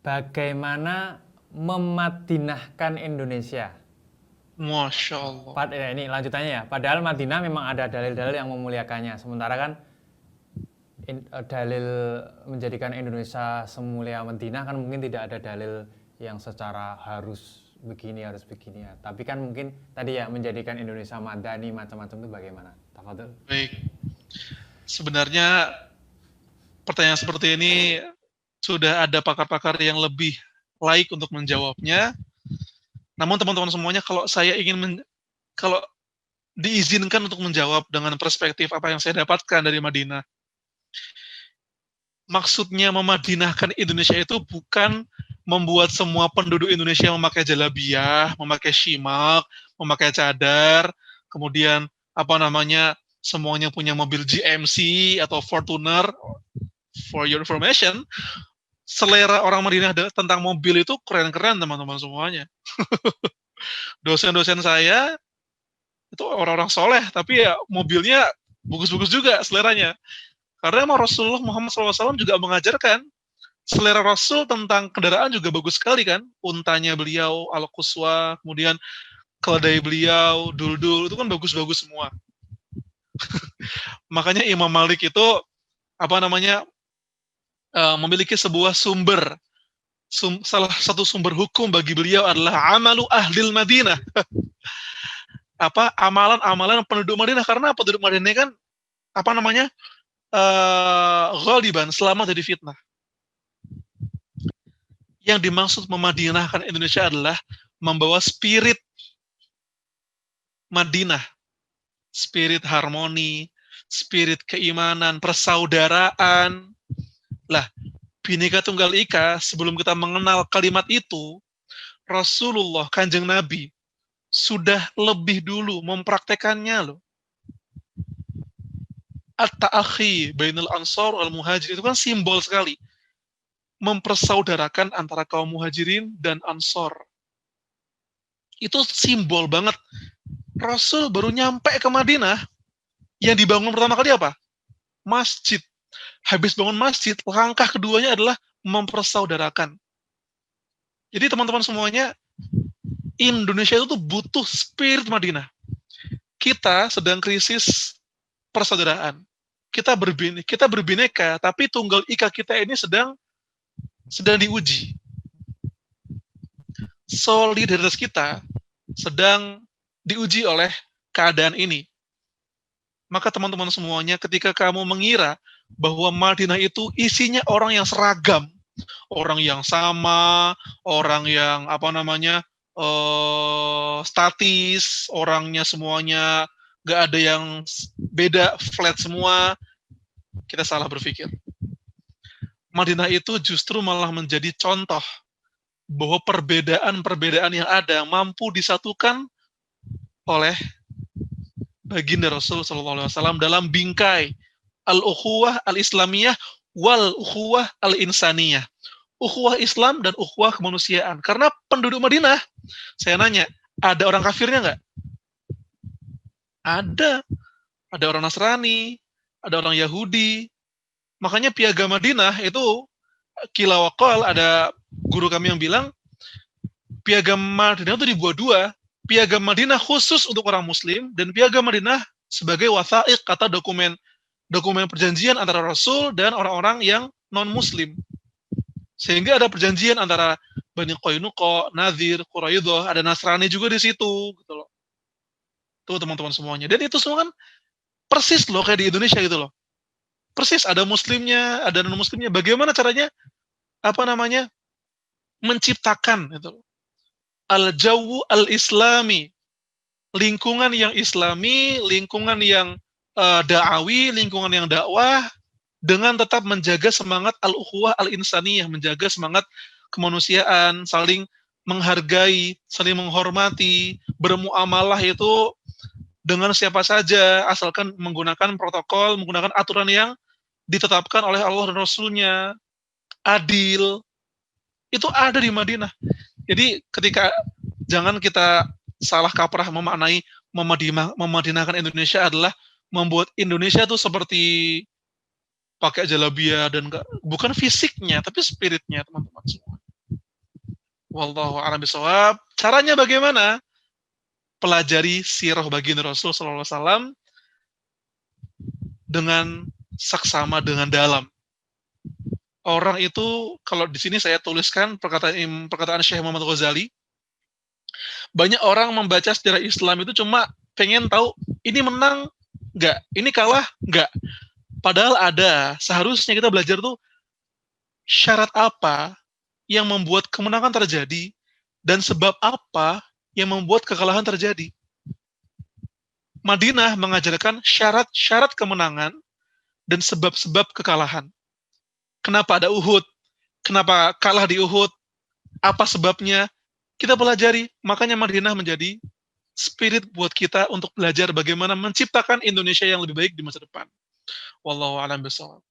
Bagaimana memadinahkan Indonesia? Masya Allah. Ini lanjutannya ya. Padahal Madinah memang ada dalil-dalil yang memuliakannya. Sementara kan dalil menjadikan Indonesia semulia Madinah kan mungkin tidak ada dalil yang secara harus begini ya. Tapi kan mungkin tadi ya menjadikan Indonesia madani macam-macam itu bagaimana? Tafadhol. Baik. Sebenarnya pertanyaan seperti ini sudah ada pakar-pakar yang lebih laik untuk menjawabnya. Namun teman-teman semuanya, kalau diizinkan untuk menjawab dengan perspektif apa yang saya dapatkan dari Madinah, maksudnya memadinahkan Indonesia itu bukan membuat semua penduduk Indonesia memakai jalabiah, memakai shimak, memakai cadar, kemudian semuanya punya mobil GMC atau Fortuner. For your information, selera orang Madinah tentang mobil itu keren-keren teman-teman semuanya. Dosen-dosen saya itu orang-orang soleh, tapi ya mobilnya bagus-bagus juga seleranya. Karena emang Rasulullah Muhammad SAW juga mengajarkan selera Rasul tentang kendaraan juga bagus sekali kan. Untanya beliau, Al-Quswa, kemudian keledai beliau, Duldul, itu kan bagus-bagus semua. Makanya Imam Malik itu memiliki sebuah salah satu sumber hukum bagi beliau adalah amalu ahlil Madinah. Amalan-amalan penduduk Madinah, karena penduduk Madinah kan ghaliban, selamat dari fitnah. Yang dimaksud memadinahkan Indonesia adalah membawa spirit Madinah, spirit harmoni, spirit keimanan, persaudaraan. Lah, Bhinneka Tunggal Ika, sebelum kita mengenal kalimat itu, Rasulullah, Kanjeng Nabi, sudah lebih dulu mempraktekannya loh. At-ta'akhi bainal ansar wal muhajir, itu kan simbol sekali. Mempersaudarakan antara kaum muhajirin dan ansor. Itu simbol banget. Rasul baru nyampe ke Madinah, yang dibangun pertama kali apa? Masjid. Habis bangun masjid, langkah keduanya adalah mempersaudarakan. Jadi teman-teman semuanya, Indonesia itu tuh butuh spirit Madinah. Kita sedang krisis persaudaraan. Kita berbineka, tapi tunggal ika kita ini sedang diuji. Solidaritas kita sedang diuji oleh keadaan ini. Maka teman-teman semuanya, ketika kamu mengira bahwa Madinah itu isinya orang yang seragam, orang yang sama, orang yang statis, orangnya semuanya gak ada yang beda, flat semua, kita salah berpikir. Madinah itu justru malah menjadi contoh bahwa perbedaan-perbedaan yang ada mampu disatukan oleh baginda Rasul SAW dalam bingkai al-ukhuwah al-islamiyah wal ukhuwah al-insaniyah. Ukhuwah Islam dan ukhuwah kemanusiaan. Karena penduduk Madinah, saya nanya, ada orang kafirnya nggak? Ada. Ada orang Nasrani, ada orang Yahudi. Makanya Piagam Madinah itu, kila waqal, ada guru kami yang bilang, Piagam Madinah itu dibuat dua. Piagam Madinah khusus untuk orang Muslim, dan Piagam Madinah sebagai wathaiq, kata dokumen perjanjian antara Rasul dan orang-orang yang non-Muslim. Sehingga ada perjanjian antara Bani Qainuqa, Nadir, Quraidah, ada Nasrani juga di situ, gitu loh. Tuh teman-teman semuanya. Dan itu semua kan persis loh kayak di Indonesia gitu loh. Persis, ada Muslimnya, ada non-Muslimnya. Bagaimana caranya menciptakan itu al-jawu al-islami, lingkungan yang islami, lingkungan yang da'awi, lingkungan yang dakwah, dengan tetap menjaga semangat al-ukhuwah al-insaniyah, menjaga semangat kemanusiaan, saling menghargai, saling menghormati, bermuamalah itu dengan siapa saja, asalkan menggunakan protokol, menggunakan aturan yang ditetapkan oleh Allah dan Rasulnya, adil. Itu ada di Madinah. Jadi jangan kita salah kaprah memaknai memadinahkan Indonesia adalah membuat Indonesia tuh seperti pakai jalabia, dan bukan fisiknya tapi spiritnya, teman-teman semua. Wallahu a'lam bishawab. Caranya bagaimana? Pelajari sirah baginda Rasul sallallahu alaihi wasallam dengan saksama, dengan dalam. Orang itu, kalau di sini saya tuliskan perkataan Syekh Muhammad Ghazali, banyak orang membaca sejarah Islam itu cuma pengen tahu ini menang nggak, ini kalah nggak. Padahal seharusnya kita belajar tuh syarat apa yang membuat kemenangan terjadi dan sebab apa yang membuat kekalahan terjadi. Madinah mengajarkan syarat-syarat kemenangan dan sebab-sebab kekalahan. Kenapa ada Uhud? Kenapa kalah di Uhud? Apa sebabnya? Kita pelajari. Makanya Madinah menjadi spirit buat kita untuk belajar bagaimana menciptakan Indonesia yang lebih baik di masa depan. Wallahu a'lam bishawab.